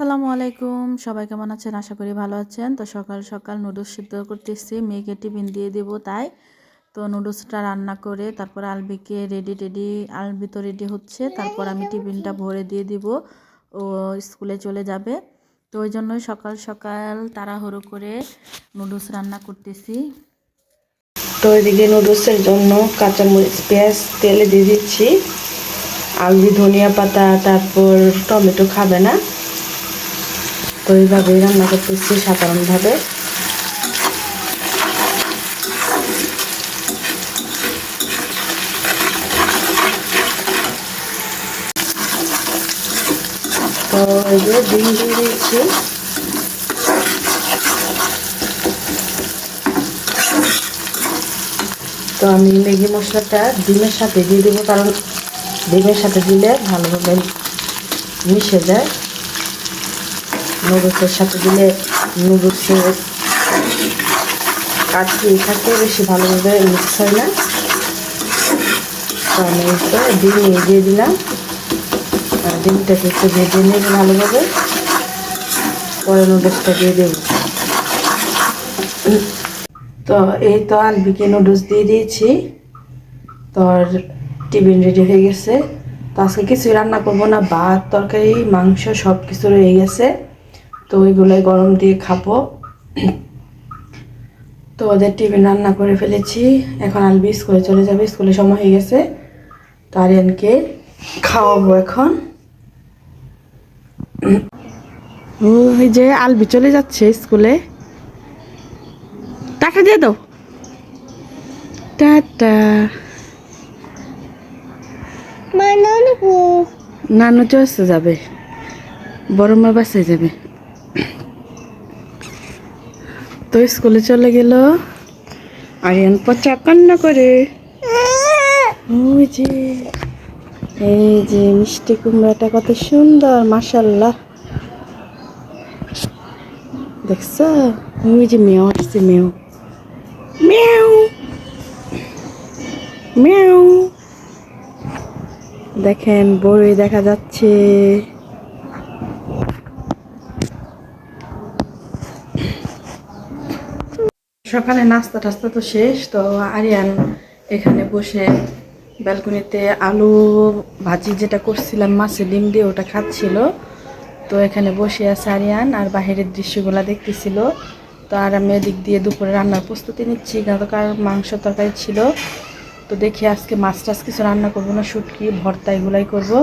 আসসালামু আলাইকুম, সবাই কেমন আছেন? আশা করি ভালো আছেন। তো সকাল সকাল নুডলস সিদ্ধ করতেছি, মেয়েকে টিফিন দিয়ে দেব তাই। তো নুডলসটা রান্না করে তারপর আলবিকে আলবি তো রেডি হচ্ছে, তারপর আমি টিফিনটা ভরে দিয়ে দিব, ও স্কুলে চলে যাবে। তো ওই জন্যই সকাল সকাল তাড়াহুড়ো করে নুডলস রান্না করতেছি। তো এদিকে নুডলসের জন্য কাঁচামরিচ পেঁয়াজ তেলে দিয়ে দিচ্ছি। আলবি ধনিয়া পাতা তারপর টমেটো খাবে না, তো এইভাবেই রান্না করতেছি সাধারণভাবে। তো এই যে ডিম দিয়ে দিচ্ছি। তো আমি ম্যাগি মশলাটা ডিমের সাথে দিয়ে দেবো, কারণ ডিমের সাথে দিলে ভালোভাবে মিশে যায়। নুডলসের সাথে দিলে নুডলসের কাটতে থাকে, বেশি ভালোভাবে মিক্স হয় না। তো আমি ডিম দিয়ে দিলাম, আর ডিমটাকে একটু ভেজে নেব ভালোভাবে, পরে নুডলসটা দিয়ে দেবো। তো এই তো আলবিকে নুডলস দিয়ে দিয়েছি, তো টিফিন রেডি হয়ে গেছে। তো আজকে কিছুই রান্না করবো না, ভাত তরকারি মাংস সব কিছু রয়ে গেছে, তো ওইগুলোই গরম দিয়ে খাবো। তো ওদের টিফিন রান্না করে ফেলেছি, এখন আলবি স্কুলে চলে যাবে, স্কুলে সময় হয়ে গেছে। তো আরিয়ানকে খাওয়াবো এখন। ওই যে আলবি চলে যাচ্ছে স্কুলে, টাকা দিয়ে দাও, টাটা। নানু চলে যাবে, বড় মা বাসায় যাবে। তো স্কুলে চলে গেল, আরিয়ান পচা কান্না করে। ওই যে এই যে মিষ্টি কুমড়াটা কত সুন্দর, মাশাল্লাহ, দেখছ? ওই যে মেও আসছে, মেও মেও মেও, দেখেন বড়ই দেখা যাচ্ছে। সকালে নাস্তা টাস্তা তো শেষ, তো আরিয়ান এখানে বসে ব্যালকনিতে আলু ভাজি যেটা করছিলাম মাছের ডিম দিয়ে, ওটা খাচ্ছিল। তো এখানে বসে আছে আরিয়ান, আর বাহিরের দৃশ্যগুলো দেখতেছিল। তো আর আমি এদিক দিয়ে দুপুরে রান্নার প্রস্তুতি নিচ্ছি, গতকাল মাংস তরকারি ছিল। তো দেখি আজকে মাছ টাছ কিছু রান্না করবো না, শুটকি ভর্তা এগুলাই করবো।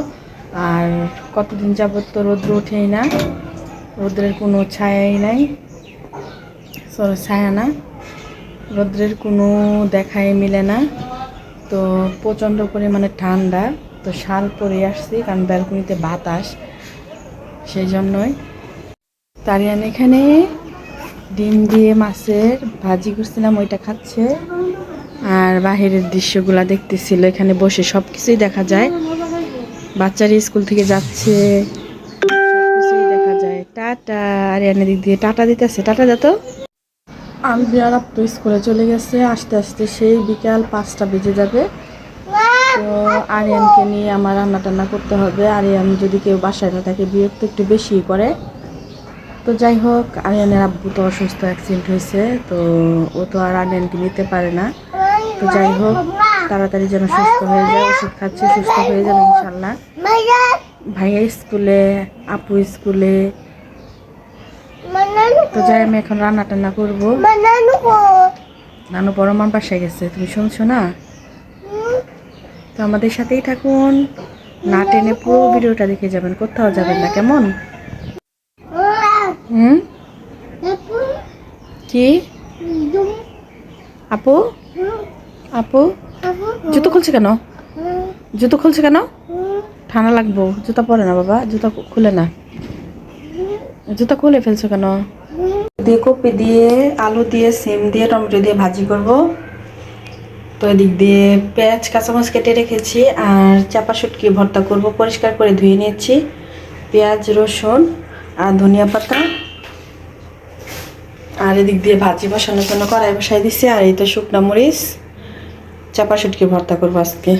আর কতদিন যাবত তো রৌদ্র ওঠেই না, রৌদ্রের কোনো ছায়াই নাই, ছায়া না, রৌদ্রের কোনো দেখাই মিলে না। তো প্রচণ্ড পরিমাণে ঠান্ডা, তো শাল পরে আসছি, কারণ ব্যালকনিতে বাতাস, সেই জন্যই। তারিয়ান এখানে ডিম দিয়ে মাছের ভাজি করছিলাম, ওইটা খাচ্ছে, আর বাহিরের দৃশ্যগুলা দেখতেছিল। এখানে বসে সব কিছুই দেখা যায়, বাচ্চারা স্কুল থেকে যাচ্ছে, সবকিছুই দেখা যায়। টাটা, আরিয়ানের দিক দিয়ে টাটা দিতেছে, টাটা যা। তো আলবি আর আপ তো স্কুলে চলে গেছে, আস্তে আস্তে সেই বিকাল 5টা বেজে যাবে। তো আরিয়ানকে নিয়ে আমার রান্না টান্না করতে হবে। আরিয়ান যদি কেউ বাসায় না থাকে বিরক্ত একটু বেশি করে। তো যাই হোক, আরিয়ানের আব্বু তো অসুস্থ, অ্যাক্সিডেন্ট হয়েছে, তো ও তো আর আরিয়ানকে নিতে পারে না। তো যাই হোক, তাড়াতাড়ি যেন সুস্থ হয়ে যায়, ওষুধ খাচ্ছে, সুস্থ হয়ে যাবে ইনশাল্লাহ। ভাইয়া স্কুলে, আপু স্কুলে। তো যাই, আমি এখন রান্না টান্না করবো। নানু বড় মার বাসায় গেছে, তুমি শুনছো না? তো আমাদের সাথেই থাকুন, না টেনে পুরো ভিডিওটা দেখে যাবেন, কোথাও যাবেন না, কেমন? কি আপু? আপু জুতো খুলছে কেন? জুতো খুলছে কেন? ঠান্ডা লাগবো, জুতা পরে না বাবা, জুতা খুলে না, জুতা খুলে ফেলছো কেন? দিয়ে কপি দিয়ে আলু দিয়ে সিম দিয়ে টমেটো দিয়ে ভাজি করব। তো এদিক দিয়ে পেঁয়াজ কাঁচামরিচ কেটে রেখেছি, আর চাপা শুটকি ভর্তা করব, পরিষ্কার করে ধুয়ে নিয়েছি। পেঁয়াজ রসুন আর ধনিয়া পাতা, আর এদিক দিয়ে ভাজি বসানোর জন্য কড়াই বসাই দিছি। আর এই তো শুকনো মরিচ, চাপা শুটকি ভর্তা করবো আজকে।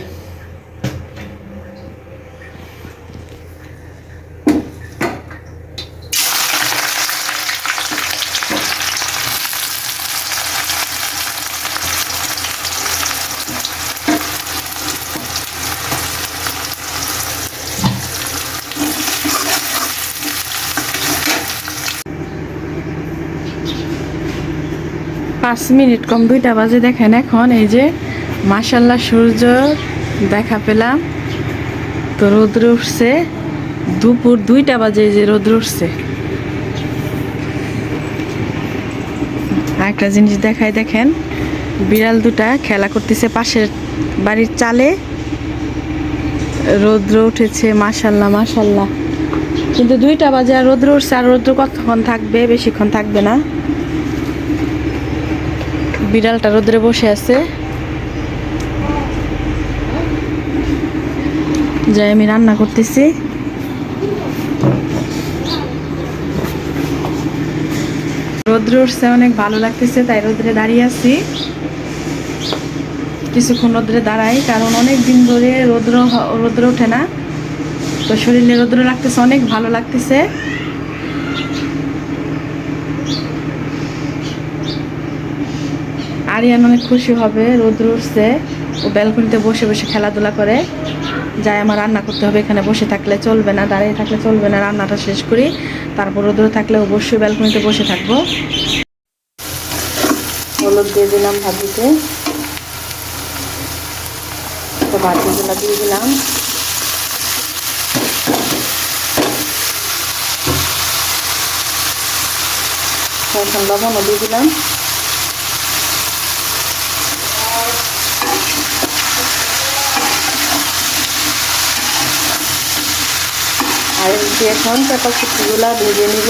5 মিনিট কম 2টা বাজে দেখেন এখন এই যে মাশাল্লাহ সূর্য দেখা পেলাম। তো রোদ্র উঠছে দুপুর 2টা বাজে যে রোদ্র উঠছে। একটা জিনিস দেখাই দেখেন, বিড়াল দুটা খেলা করতেছে পাশের বাড়ির চালে। রৌদ্র উঠেছে মাশাল্লাহ মাশাল্লাহ, কিন্তু 2টা বাজে আর রৌদ্র উঠছে। আর রৌদ্র কতক্ষণ থাকবে? বেশিক্ষণ থাকবে না। বিড়ালটা রোদ্রে বসে আছে, যাই আমি রান্না করতেছি। রৌদ্র উঠছে, অনেক ভালো লাগতেছে, তাই রোদ্রে দাঁড়িয়ে আছি। কিছুক্ষণ রোদ্রে দাঁড়াই, কারণ অনেক দিন ধরে রোদ্র ওঠে না, তো শরীরে রোদ্র লাগতেছে, অনেক ভালো লাগতেছে। আরিয়ান অনেক খুশি হবে, রোদ্র উঠছে। ও ব্যালকনিতে বসে বসে খেলাধুলা করে। যাই আমার রান্না করতে হবে, এখানে বসে থাকলে চলবে না, দাঁড়িয়ে থাকলে চলবে না। রান্নাটা শেষ করি, তারপর রোদ্র থাকলে অবশ্যই ব্যালকনিতে বসে থাকবো। হলুদ দিয়ে দিলাম ভাজিতে, তো ভাজিগুলো দিয়ে দিলাম। এখন লবণও দিয়ে দিলাম। আর এখন ক্যাপাসিটিগুলো ভেজে নিব।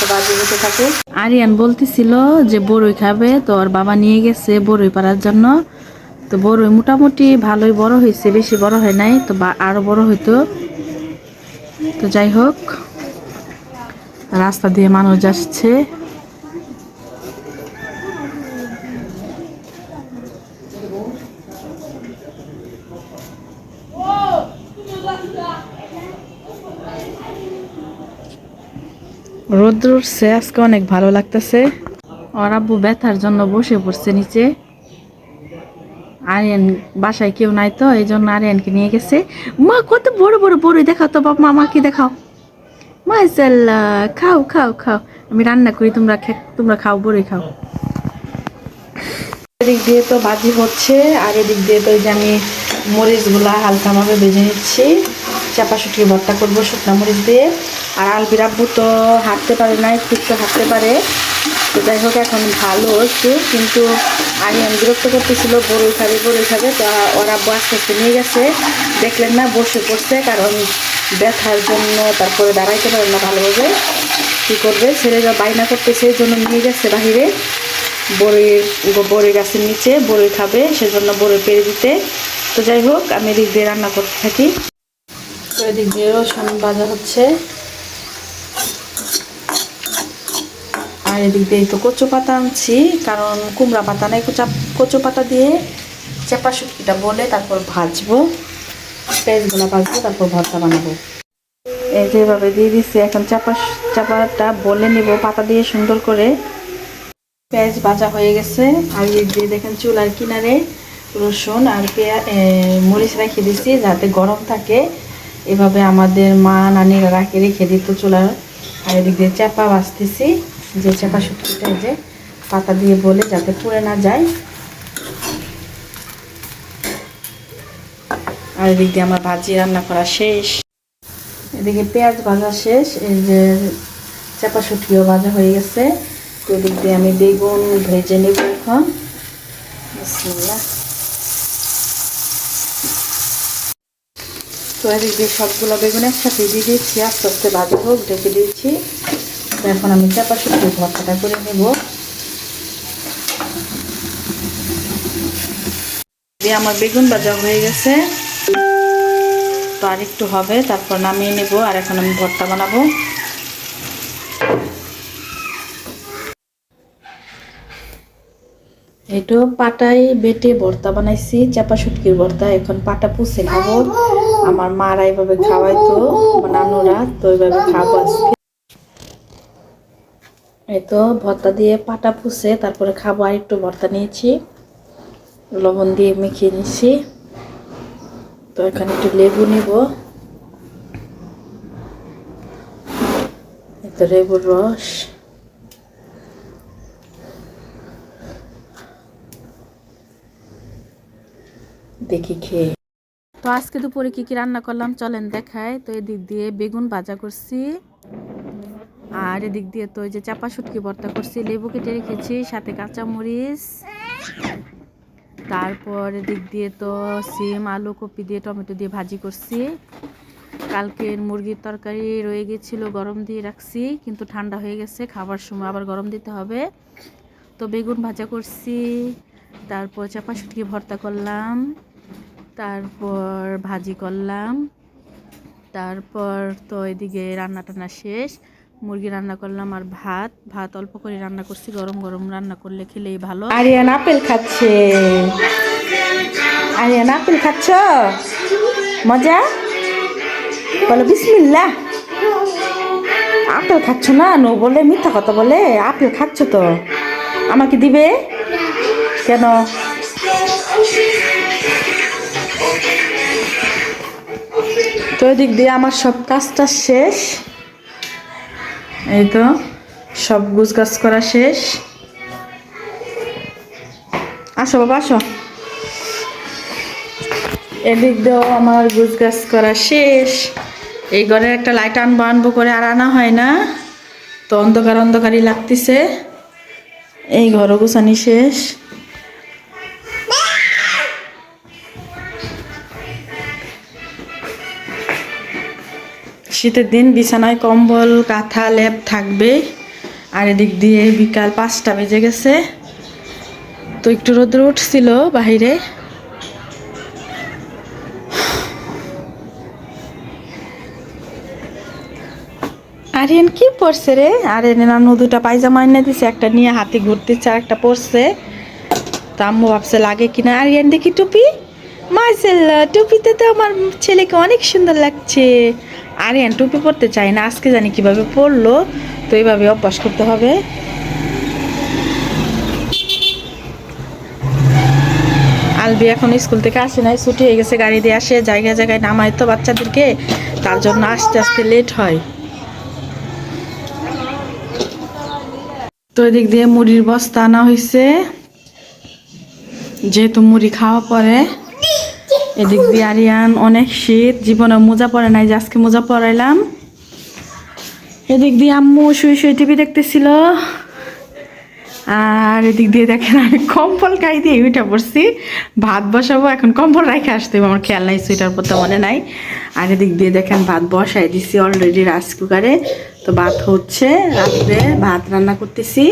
বাজি হতে থাকে। আরিয়ান বলতেছিল যে বড়ই খাবে, তো ওর বাবা নিয়ে গেছে বড়ই পাড়ার জন্য। তো বড়ই মোটামুটি ভালোই বড় হয়েছে, বেশি বড় হয় নাই, তো আরো বড় হইতো। তো যাই হোক, রাস্তা দিয়ে মানুষ যাচ্ছে। রোদ্র উঠছে আজকে, অনেক ভালো লাগতেছে। ওর আব্বু ব্যথার জন্য বসে পড়ছে নিচে। আরিয়ান বাসায় কেউ নাই, তো এই জন্য আরিয়ানকে নিয়ে গেছে। মা কত বড় বড় বড়ই দেখাও তো বাপ, মা কি দেখাও। মাশাআল্লাহ, খাও খাও খাও, আমি রান্না করি, তোমরা খাও, বড়ই খাও। এদিক দিয়ে তো ভাজি হচ্ছে, আর এদিক দিয়ে তো যে আমি মরিচগুলা হালকাভাবে ভেজে নিচ্ছি। চাপা শুকিয়ে ভর্তা করবো শুকনো মরিচ দিয়ে। আর আলবির আব্বু তো হাঁটতে পারে না, একটু একটু হাঁটতে পারে। তো যাই হোক, এখন ভালো একটু, কিন্তু আরিয়ান বিরক্ত করতেছিল বড়ই খাবে। তো ওর আব্বু আস্তে আস্তে নিয়ে গেছে, দেখলেন না বসে পড়ছে, কারণ ব্যথার জন্য তারপরে দাঁড়াইতে পারে না ভালোভাবে। কী করবে, ছেলেরা বায়না করতেছে, এই জন্য নিয়ে গেছে বাহিরে বড়ই গাছের নিচে। বড়ই খাবে, সেজন্য বড়ই পেরে দিতে। তো যাই হোক, আমি এদিক দিয়ে রান্না করতে থাকি। তো এদিক দিয়ে রসুন ভাজা হচ্ছে, আর এদিক দিয়ে তো কচু পাতা আনছি, কারণ কুমড়া পাতা নাই, কচু পাতা দিয়ে চাপা শুটকিটা বলে তারপর ভাজবো, পেঁয়াজগুলো ভাজবো, তারপর ভর্তা বানাবো। এই যেভাবে দিয়ে দিচ্ছি, এখন চাপাটা বলে নিব পাতা দিয়ে সুন্দর করে। পেঁয়াজ ভাজা হয়ে গেছে, আর এই দিয়ে দেখেন চুলার কিনারে রসুন আর মরিচ রেখে দিচ্ছি, যাতে গরম থাকে। এভাবে আমাদের মা নানিরা রেখে দিত চুলার। আর এদিক দিয়ে চাপা ভাজতেছি, যে চাপা শুটকিটা যে পাতা দিয়ে বলে, যাতে পুড়ে না যায়। আর এদিক দিয়ে আমার ভাজি রান্না করা শেষ, এদিকে পেঁয়াজ ভাজা শেষ, এই যে চাপা শুটকিও ভাজা হয়ে গেছে। তো এদিক দিয়ে আমি বেগুন ভেজে নেব এখন। বিসমিল্লাহ। তো এদিক দিয়ে সবগুলো বেগুন একসাথে দিয়ে দিয়েছি, আস্তে আস্তে ভাজা হোক, ঢেকে দিয়েছি। তো এখন আমি চাপা শুটকির ভর্তাটা করে নেব। দিয়ে আমার বেগুন ভাজা হয়ে গেছে, তো আর একটু হবে, তারপর নামিয়ে নেব। আর এখন আমি ভর্তা বানাবো। এটা পাটায় বেটে ভর্তা বানাইছি, চাপা শুটকির ভর্তা। এখন পাটা পুষে খাবো, আমার মারা এইভাবে খাওয়াইতো, নানুরা, তো এইভাবে খাবো আজকে। এই তো ভর্তা দিয়ে পাটা পুষে তারপরে খাবো। আর একটু ভর্তা নিয়েছি, লবণ দিয়ে মেখে নিচ্ছি। তো এখানে একটু লেবু নিব। তো লেবুর রস, দেখি খেয়ে। তো আজকে দুপুরে কি কি রান্না করলাম চলেন দেখায়। তো এদিক দিয়ে বেগুন ভাজা করছি, আর এদিক দিয়ে তো ওই যে চাপা শুটকি ভর্তা করছি, লেবু কেটে রেখেছি, সাথে কাঁচামরিচ। তারপর এদিক দিয়ে তো সিম, আলু, কপি দিয়ে টমেটো দিয়ে ভাজি করছি। কালকের মুরগির তরকারি রয়ে গেছিল, গরম দিয়ে রাখছি, কিন্তু ঠান্ডা হয়ে গেছে, খাবার সময় আবার গরম দিতে হবে। তো বেগুন ভাজা করছি, তারপর চাপা শুটকি ভর্তা করলাম, তারপর ভাজি করলাম, তারপর তো এদিকে রান্না টান্না শেষ, মুরগি রান্না করলাম, আর ভাত ভাত অল্প করে রান্না করছি, গরম গরম রান্না করলে খেলেই ভালো। আরিয়ান আপেল খাচ্ছে। আরিয়ান আপেল খাচ্ছ? মজা? বলো বিসমিল্লাহ। আপেল খাচ্ছ না? নো বলে মিথ্যা কথা বলে। আপেল খাচ্ছ তো, আমাকে দিবে কেন? তো এদিক দিয়ে আমার সব কাজটা শেষ, এই তো সব গুছগাছ করা শেষ। আসো বাবা আসো। এদিক দিয়েও আমার গুছগাছ করা শেষ। এই ঘরে একটা লাইট আনবো আনবো করে আর আনা হয় না, তো অন্ধকার অন্ধকারই লাগতেছে। এই ঘরও গুছানি শেষ। শীতের দিন বিছানায় কম্বল কাঁথা লেপ থাকবে। আর এদিক দিয়ে বিকাল 5টা বেজে গেছে, তো একটু রোদ্র উঠছিল বাহিরে। আরিয়ান কি পরছে রে? আরিয়ান নানু দুটা পায়জামা এনে দিছে, একটা নিয়ে হাতে ঘুরতেছে আর একটা পরছে। তো আম্মু ভাবছে লাগে কিনা। আরিয়ান দেখি টুপি, মাশাআল্লাহ টুপিতে তো আমার ছেলেকে অনেক সুন্দর লাগছে। আরিয়ান টুপি পরতে চায় না, আজকে জানি কিভাবে পরলো, তো এইভাবে অভ্যাস করতে হবে। আলবি এখন স্কুল থেকে আসে নাই, ছুটি হয়ে গেছে, গাড়ি দিয়ে আসে, জায়গায় জায়গায় নামায় তো বাচ্চাদেরকে, তার জন্য আস্তে আস্তে লেট হয়। তো এদিক দিয়ে মুড়ির বস্তা আনা হয়েছে, যেহেতু মুড়ি খাওয়া পরে। এদিক দিয়ে আরিয়ান অনেক শীত, জীবনে মোজা পরে নাই, যে আজকে মোজা পরাইলাম। এদিক দিয়ে আম্মু শুয়ে শুয়ে টিভি দেখতেছিল, আর এদিক দিয়ে দেখেন আমি কম্বল গায়ে দিয়ে উঠে পড়ছি, ভাত বসাবো, এখন কম্বল রেখে আসতে হবে, আমার খেয়াল নাই, সুইটার পরতে মনে নাই। আর এদিক দিয়ে দেখেন ভাত বসাই দিছি অলরেডি রাইস কুকারে, তো ভাত হচ্ছে, রাত্রে ভাত রান্না করতেছি।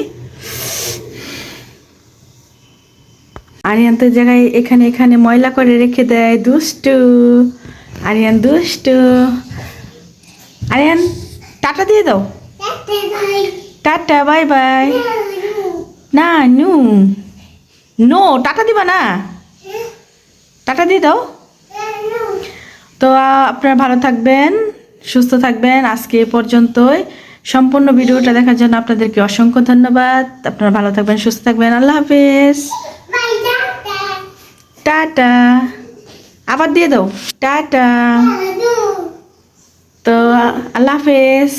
আরিয়ান তো জায়গায় এখানে এখানে ময়লা করে রেখে দেয়, দুষ্টু আরিয়ান, দুষ্টু আরিয়ান। টাটা দিয়ে দাও, টাটা বাই বাই। না নু নো, টাটা দিবা না, টাটা দিয়ে দাও। তো আপনারা ভালো থাকবেন, সুস্থ থাকবেন, আজকে এ পর্যন্তই। সম্পূর্ণ ভিডিওটা দেখার জন্য আপনাদেরকে অসংখ্য ধন্যবাদ। আপনারা ভালো থাকবেন, সুস্থ থাকবেন, আল্লাহ হাফেজ, টাটা। আবার দিয়ে দাও টাটা। তো আল্লাহ হাফেজ।